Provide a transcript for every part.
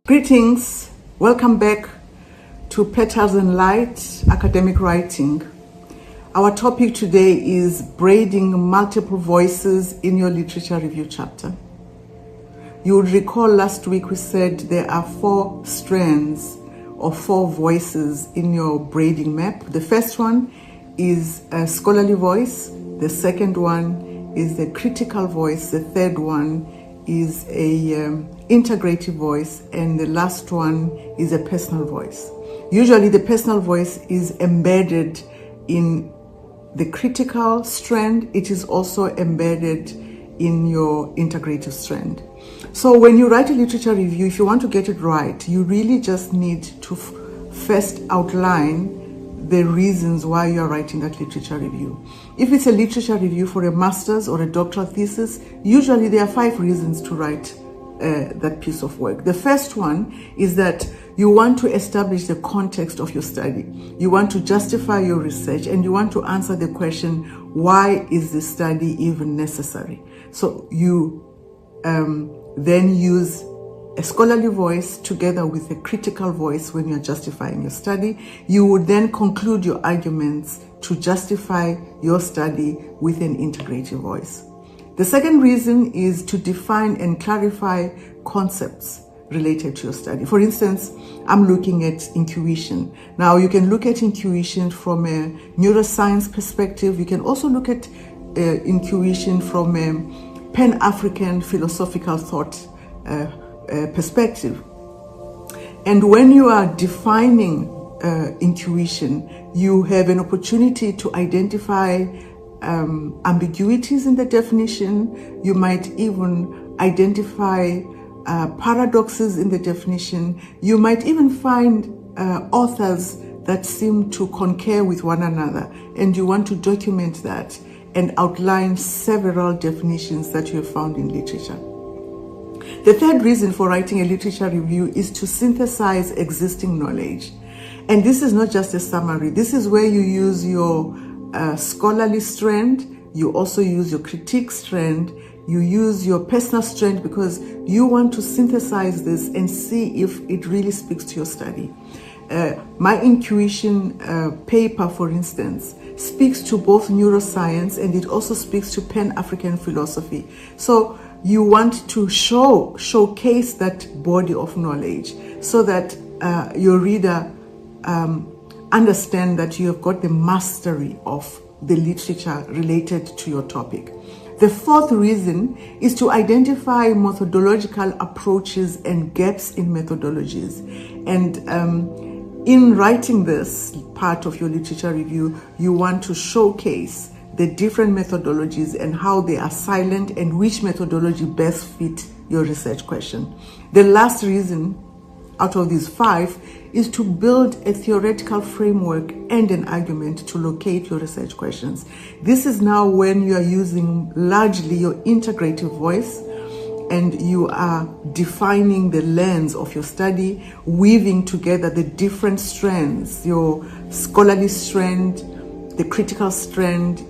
Greetings, welcome back to Petals and Light Academic Writing. Our topic today is braiding multiple voices in your literature review chapter. You would recall last week we said there are 4 strands or 4 voices in your braiding map. The first one is a scholarly voice, the second one is a critical voice, the third one is a integrative voice, and the last one is a personal voice. Usually the personal voice is embedded in the critical strand. It is also embedded in your integrative strand. So when you write a literature review, if you want to get it right, you really just need to first outline the reasons why you are writing that literature review. If it's a literature review for a master's or a doctoral thesis, usually there are 5 reasons to write that piece of work. The first one is that you want to establish the context of your study. You want to justify your research, and you want to answer the question, why is this study even necessary? So you then use a scholarly voice together with a critical voice when you're justifying your study. You would then conclude your arguments to justify your study with an integrative voice. The second reason is to define and clarify concepts related to your study. For instance, I'm looking at intuition. Now, you can look at intuition from a neuroscience perspective. You can also look at intuition from a Pan-African philosophical thought perspective. And when you are defining intuition, you have an opportunity to identify ambiguities in the definition. You might even identify paradoxes in the definition. You might even find authors that seem to concur with one another, and you want to document that and outline several definitions that you have found in literature. The third reason for writing a literature review is to synthesize existing knowledge. And this is not just a summary. This is where you use your scholarly strand, you also use your critique strand, you use your personal strand, because you want to synthesize this and see if it really speaks to your study. My intuition paper, for instance, speaks to both neuroscience and it also speaks to Pan-African philosophy. So you want to showcase that body of knowledge so that your reader understand that you have got the mastery of the literature related to your topic. The fourth reason is to identify methodological approaches and gaps in methodologies. And in writing this part of your literature review, you want to showcase the different methodologies and how they are silent and which methodology best fit your research question. The last reason out of these 5 is to build a theoretical framework and an argument to locate your research questions. This is now when you are using largely your integrative voice and you are defining the lens of your study, weaving together the different strands, your scholarly strand, the critical strand,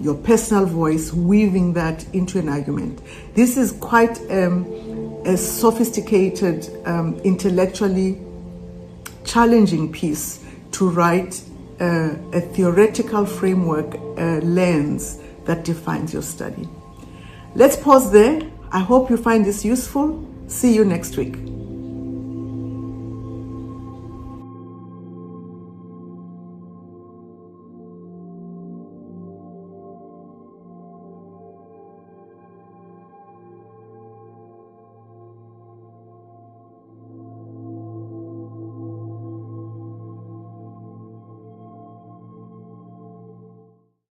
your personal voice, weaving that into an argument. This is quite a sophisticated, intellectually challenging piece to write a theoretical framework, lens that defines your study. Let's pause there. I hope you find this useful. See you next week.